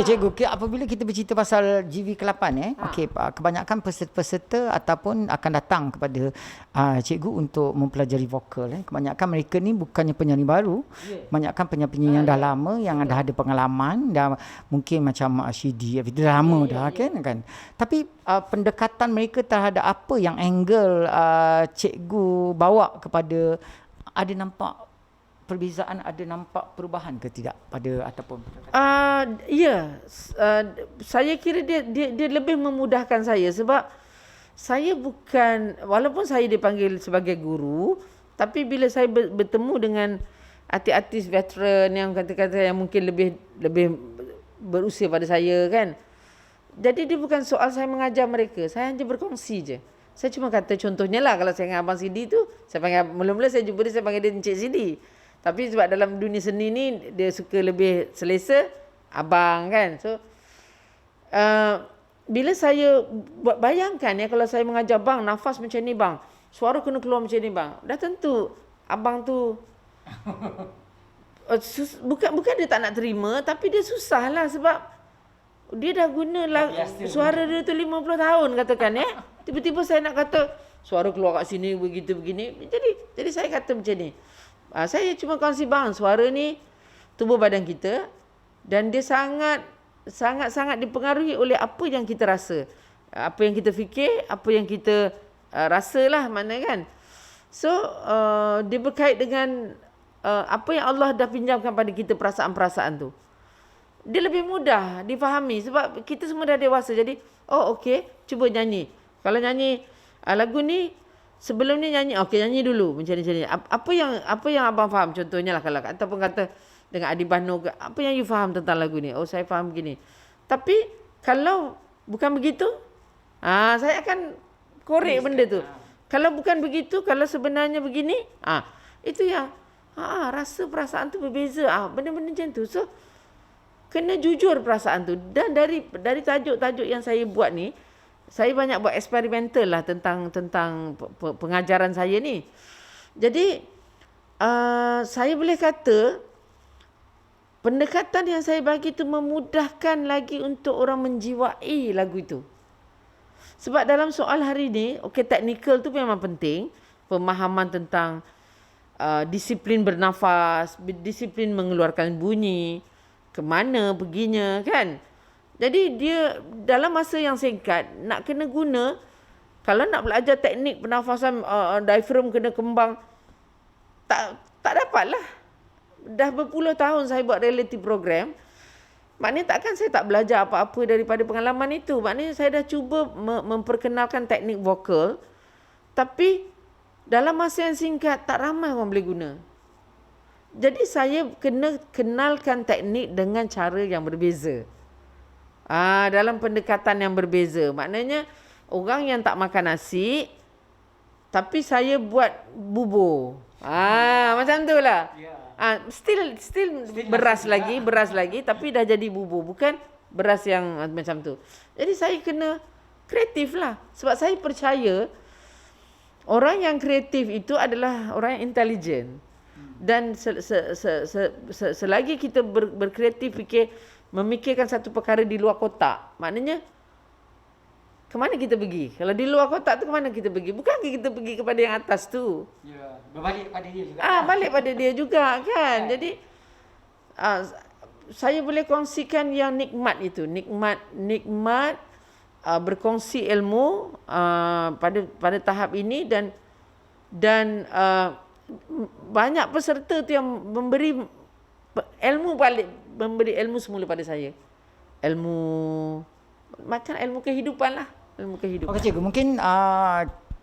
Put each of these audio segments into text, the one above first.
Okey cikgu, apabila kita bercerita pasal GV8 okey, kebanyakan peserta-peserta ataupun akan datang kepada cikgu untuk mempelajari vokal kebanyakan mereka ni bukannya penyanyi baru, kebanyakan penyanyi yang dah lama, yang dah ada pengalaman, dah mungkin macam Syidi, itu dah lama dah kan. Tapi pendekatan mereka terhadap apa yang angle cikgu bawa kepada, ada nampak perbezaan, ada nampak perubahan ke tidak pada ataupun saya kira dia lebih memudahkan saya sebab saya bukan, walaupun saya dipanggil sebagai guru, tapi bila saya bertemu dengan artis-artis veteran yang kata-kata yang mungkin lebih berusia pada saya kan, jadi dia bukan soal saya mengajar mereka, saya hanya berkongsi je. Saya cuma kata contohnya lah, kalau saya dengan Abang Sidi tu, saya panggil, mula-mula saya jumpa dia, saya panggil dia Encik Sidi. Tapi sebab dalam dunia seni ni, dia suka lebih selesa, abang kan. So, bila saya bayangkan kalau saya mengajar, bang, nafas macam ni bang, suara kena keluar macam ni bang, dah tentu abang tu bukan dia tak nak terima, tapi dia susah lah sebab dia dah guna suara dia tu 50 tahun katakan tiba-tiba saya nak kata suara keluar kat sini begini. Jadi saya kata macam ni. Saya cuma kongsi bang, suara ni tubuh badan kita dan dia sangat dipengaruhi oleh apa yang kita rasa, apa yang kita fikir, apa yang kita rasalah maknanya kan. So dia berkait dengan apa yang Allah dah pinjamkan pada kita, perasaan-perasaan tu. Dia lebih mudah difahami sebab kita semua dah dewasa. Jadi okey, cuba nyanyi. Kalau nyanyi lagu ni, sebelum ni nyanyi, okey nyanyi dulu macam ni. Apa yang abang faham, contohnya lah kalau ataupun kata dengan Adi Bano, apa yang you faham tentang lagu ni? Oh, saya faham begini. Tapi kalau bukan begitu, saya akan korek benda tu. Kalau bukan begitu, kalau sebenarnya begini, itu yang rasa perasaan tu berbeza. Benda-benda macam tu. So kena jujur perasaan tu. Dan dari tajuk-tajuk yang saya buat ni, saya banyak buat eksperimental lah tentang pengajaran saya ni. Jadi saya boleh kata pendekatan yang saya bagi tu memudahkan lagi untuk orang menjiwai lagu itu. Sebab dalam soal hari ni, teknikal tu memang penting, pemahaman tentang disiplin bernafas, disiplin mengeluarkan bunyi, ke mana perginya kan. Jadi dia dalam masa yang singkat nak kena guna, kalau nak belajar teknik pernafasan, diaphragm kena kembang, tak dapatlah. Dah berpuluh tahun saya buat reality program, maknanya takkan saya tak belajar apa-apa daripada pengalaman itu. Maknanya saya dah cuba memperkenalkan teknik vokal, tapi dalam masa yang singkat tak ramai orang boleh guna. Jadi saya kena kenalkan teknik dengan cara yang berbeza. Dalam pendekatan yang berbeza. Maknanya orang yang tak makan nasi, tapi saya buat bubur. Macam tu lah. Still beras lagi, tapi dah jadi bubur. Bukan beras yang macam tu. Jadi saya kena kreatif lah. Sebab saya percaya orang yang kreatif itu adalah orang yang intelijen. Dan selagi kita berkreatif, memikirkan satu perkara di luar kotak, maknanya ke mana kita pergi? Kalau di luar kotak tu, ke mana kita pergi? Bukan kita pergi kepada yang atas tu. Ya, berbalik pada dia juga. Balik pada dia juga kan. Jadi saya boleh kongsikan yang nikmat itu. Nikmat berkongsi ilmu pada tahap ini dan banyak peserta tu yang memberi ilmu balik, memberi ilmu semula pada saya. Ilmu macam ilmu kehidupan lah. Ilmu kehidupan. Okey cikgu, mungkin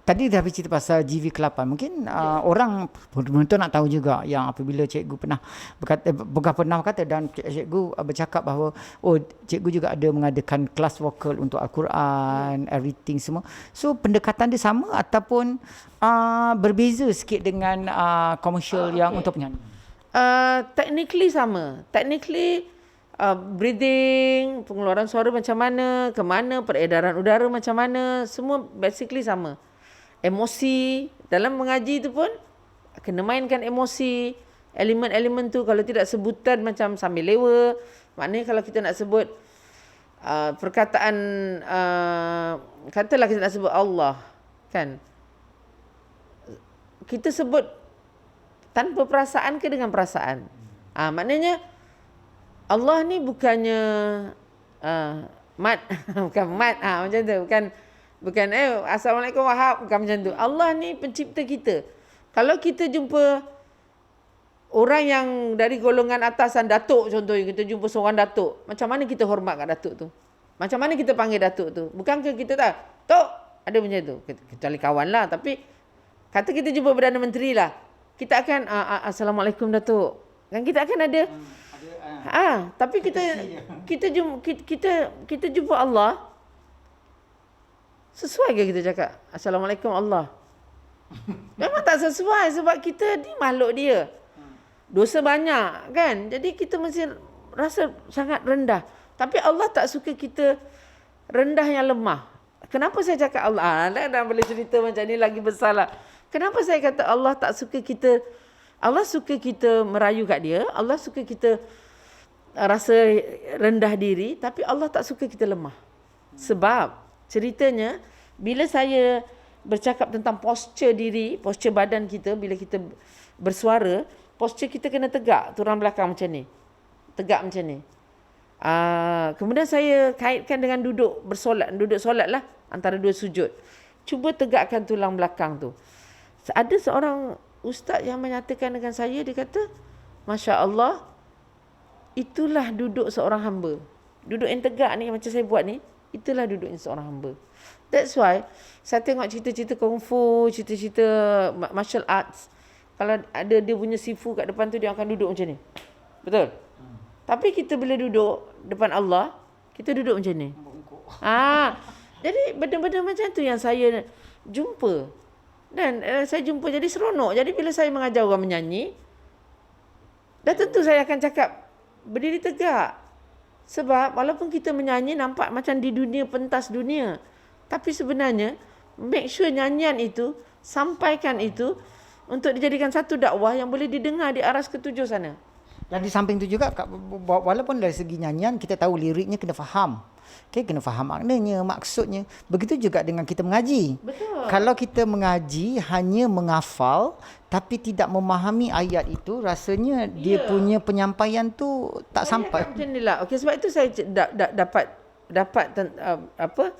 tadi dah bercerita pasal GV8. Mungkin orang penonton nak tahu juga yang apabila cikgu pernah berkata dan cikgu bercakap bahawa cikgu juga ada mengadakan kelas vokal untuk Al-Quran, everything semua. So pendekatan dia sama ataupun berbeza sikit dengan komersial yang untuk penyanyi? Technically sama. Technically breathing, pengeluaran suara macam mana, ke mana, peredaran udara macam mana, semua basically sama. Emosi, dalam mengaji tu pun kena mainkan emosi, elemen-elemen tu. Kalau tidak sebutan macam sambil lewa, maknanya kalau kita nak sebut perkataan katalah kita nak sebut Allah kan, kita sebut tanpa perasaan ke dengan perasaan. Maknanya Allah ni bukannya mat bukan mat macam tu, bukan assalamualaikum wahab, bukan macam tu. Allah ni pencipta kita. Kalau kita jumpa orang yang dari golongan atasan, datuk contohnya, kita jumpa seorang datuk, macam mana kita hormat kat datuk tu? Macam mana kita panggil datuk tu? Bukankah kita tak, Tok, ada macam tu, kecuali kawan lah. Tapi kata kita jumpa Perdana Menteri lah, kita akan assalamualaikum datuk, kan kita akan ada tapi kita jumpa Allah, sesuai ke kita cakap assalamualaikum Allah? Memang tak sesuai, sebab kita ni makhluk dia, dosa banyak kan, jadi kita mesti rasa sangat rendah. Tapi Allah tak suka kita rendah yang lemah. Kenapa saya cakap Allah? Dah boleh cerita macam ni lagi besar lah. Kenapa saya kata Allah tak suka kita? Allah suka kita merayu kat dia. Allah suka kita rasa rendah diri. Tapi Allah tak suka kita lemah. Sebab ceritanya, bila saya bercakap tentang posture diri, posture badan kita, bila kita bersuara, posture kita kena tegak, turun belakang macam ni. Tegak macam ni. Kemudian saya kaitkan dengan duduk solat lah, antara dua sujud. Cuba tegakkan tulang belakang tu. Ada seorang ustaz yang menyatakan dengan saya, dia kata, Masya Allah, itulah duduk seorang hamba. Duduk yang tegak ni, macam saya buat ni, itulah duduk yang seorang hamba. That's why saya tengok cerita-cerita kungfu, cerita-cerita martial arts, kalau ada dia punya sifu kat depan tu, dia akan duduk macam ni. Betul? Tapi kita bila duduk depan Allah, kita duduk macam ni. Jadi benda-benda macam tu yang saya jumpa. Dan saya jumpa jadi seronok. Jadi bila saya mengajar orang menyanyi, dah tentu saya akan cakap berdiri tegak. Sebab walaupun kita menyanyi nampak macam di dunia, pentas dunia, tapi sebenarnya make sure nyanyian itu, sampaikan itu untuk dijadikan satu dakwah yang boleh didengar di aras ketujuh sana. Dan di samping itu juga, walaupun dari segi nyanyian kita tahu liriknya kena faham. Okay, kena faham maknanya, maksudnya. Begitu juga dengan kita mengaji. Betul. Kalau kita mengaji hanya menghafal tapi tidak memahami ayat itu, rasanya dia punya penyampaian tu tak sampai. Macam ni lah. Okay, sebab itu saya dapat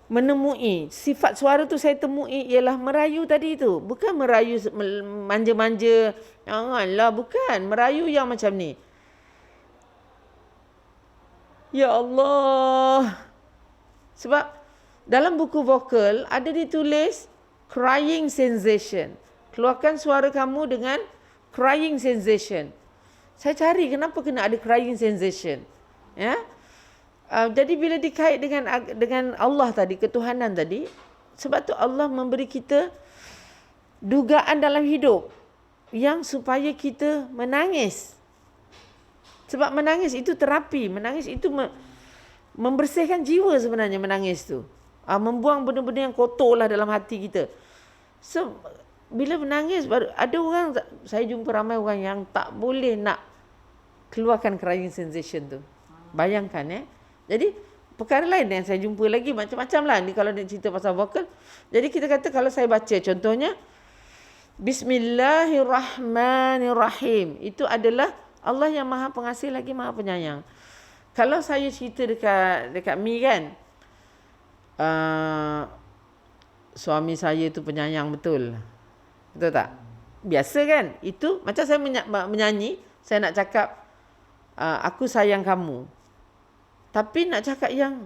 menemui sifat suara tu, saya temui ialah merayu tadi tu. Bukan merayu manja-manja, janganlah, bukan. Merayu yang macam ni. Ya Allah. Sebab dalam buku vokal ada ditulis crying sensation. Keluarkan suara kamu dengan crying sensation. Saya cari kenapa kena ada crying sensation. Ya. Jadi bila dikait dengan Allah tadi, ketuhanan tadi, sebab tu Allah memberi kita dugaan dalam hidup yang supaya kita menangis. Sebab menangis itu terapi, menangis itu membersihkan jiwa sebenarnya, menangis tu. Membuang benda-benda yang kotor lah dalam hati kita. So, bila menangis, ada orang, saya jumpa ramai orang yang tak boleh nak keluarkan crying sensation tu. Bayangkan Jadi, perkara lain yang saya jumpa lagi, macam-macam lah ni kalau dia cerita pasal vokal. Jadi kita kata kalau saya baca, contohnya, Bismillahirrahmanirrahim. Itu adalah Allah yang maha pengasih lagi maha penyayang. Kalau saya cerita dekat Mi kan, suami saya tu penyayang betul. Betul tak? Biasa kan? Itu macam saya menyanyi, saya nak cakap, aku sayang kamu. Tapi nak cakap yang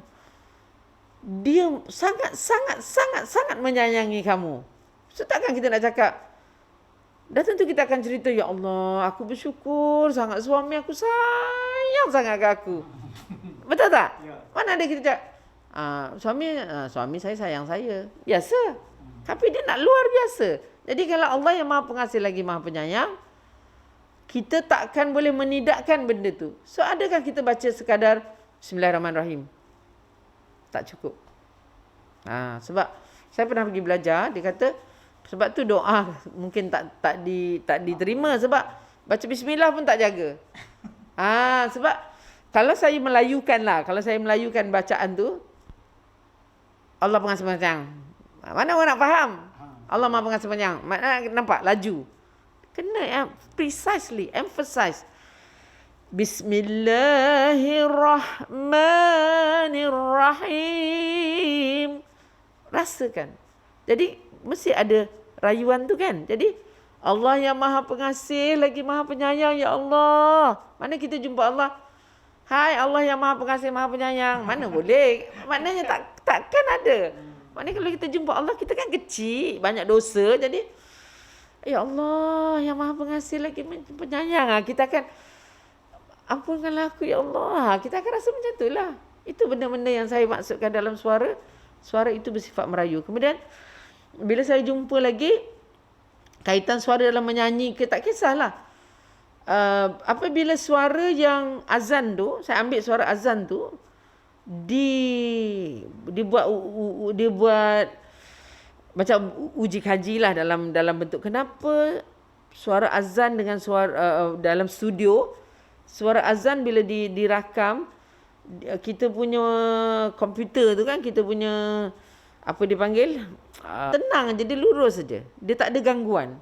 dia sangat menyayangi kamu. So takkan kita nak cakap, dah tentu kita akan cerita, ya Allah, aku bersyukur sangat suami aku sayang sangat ke aku. Betul tak? Ya. Mana ada kita cakap, suami saya sayang saya. Biasa. Tapi dia nak luar biasa. Jadi kalau Allah yang maha pengasih lagi maha penyayang, kita takkan boleh menidakkan benda tu. So adakah kita baca sekadar Bismillahirrahmanirrahim? Tak cukup. Sebab saya pernah pergi belajar, dia kata, sebab tu doa mungkin tak diterima sebab baca bismillah pun tak jaga. Sebab Kalau saya melayukan bacaan tu, Allah pengasih penyayang. Mana orang nak faham? Allah Maha Pengasih Penyayang. Mana nampak laju. Kena precisely emphasize. Bismillahirrahmanirrahim. Rasakan. Jadi mesti ada rayuan tu kan. Jadi Allah yang Maha Pengasih lagi Maha Penyayang, ya Allah. Mana kita jumpa Allah? Hai Allah yang Maha Pengasih, Maha Penyayang. Mana boleh? Maknanya takkan ada. Maknanya kalau kita jumpa Allah, kita kan kecil, banyak dosa. Jadi, ya Allah yang Maha Pengasih lagi Penyayang. Kita akan, ampunkanlah aku ya Allah. Kita akan rasa macam itulah. Itu benda-benda yang saya maksudkan dalam suara. Suara itu bersifat merayu. Kemudian, bila saya jumpa lagi, kaitan suara dalam menyanyi, tak kisahlah. Apabila suara yang azan tu, saya ambil suara azan tu, dibuat macam uji kaji lah dalam bentuk kenapa suara azan dengan suara dalam studio, suara azan bila dirakam, kita punya komputer tu kan, kita punya apa dipanggil, tenang je, dia lurus saja, dia tak ada gangguan.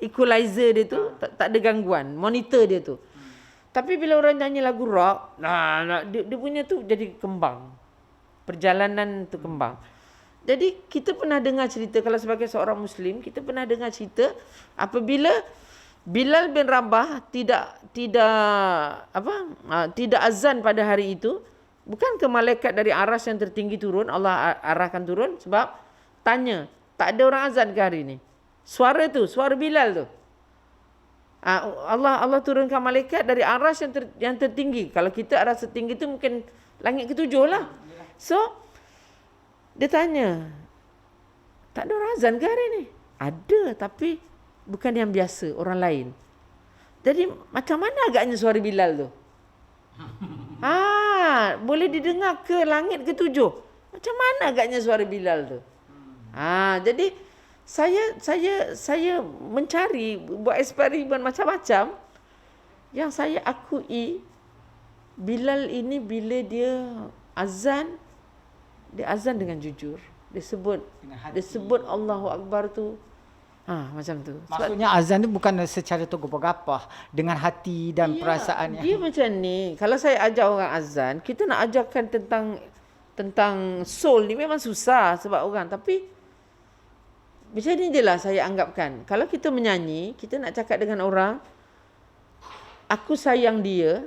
Equalizer dia tu tak ada gangguan, monitor dia tu. Tapi bila orang nyanyi lagu rock, dia punya tu jadi kembang. Perjalanan tu kembang. Jadi kita pernah dengar cerita, kalau sebagai seorang Muslim, kita pernah dengar cerita apabila Bilal bin Rabah tidak azan pada hari itu, bukan ke malaikat dari aras yang tertinggi turun, Allah arahkan turun, sebab tanya, tak ada orang azan ke hari ini? Suara Bilal tu. Allah turunkan malaikat dari aras yang tertinggi. Kalau kita aras tertinggi tu mungkin langit ke-7 lah. So, dia tanya, tak ada orang azan ke hari ni? Ada, tapi bukan yang biasa, orang lain. Jadi, macam mana agaknya suara Bilal tu? Boleh didengar ke langit ke-7? Macam mana agaknya suara Bilal tu? Jadi, saya mencari, buat eksperimen macam-macam. Yang saya akui, Bilal ini bila dia azan dengan jujur. Dia sebut Allahu Akbar tu. Macam tu. Maksudnya azan tu bukan secara togoh-gapah, dengan hati dan perasaannya. Dia macam ni. Kalau saya ajar orang azan, kita nak ajarkan tentang soul ni memang susah sebab orang. Tapi macam ni je lah saya anggapkan. Kalau kita menyanyi, kita nak cakap dengan orang, aku sayang dia,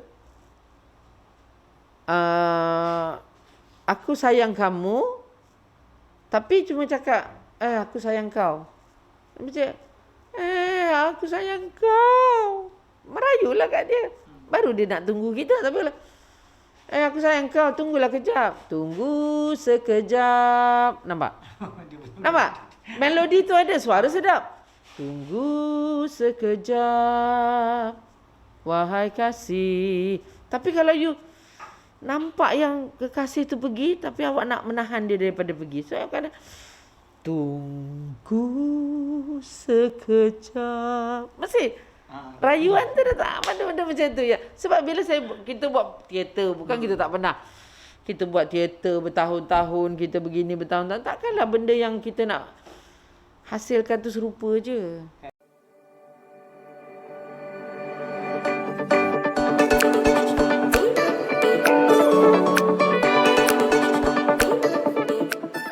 aku sayang kamu, tapi cuma cakap, aku sayang kau. Macam, aku sayang kau. Merayulah kat dia. Baru dia nak tunggu kita. Tapi aku sayang kau, tunggulah kejap. Tunggu sekejap. Nampak? Nampak? Melodi tu ada, suara sedap. Tunggu sekejap, wahai kasih. Tapi kalau you nampak yang kekasih tu pergi, tapi awak nak menahan dia daripada pergi, so awak kena tunggu sekejap. Mesti rayuan tu dah tak benda-benda macam tu ya. Sebab bila kita buat teater, bukan kita tak pernah. Kita buat teater bertahun-tahun, kita begini bertahun-tahun, takkanlah benda yang kita nak hasilkan tu serupa je.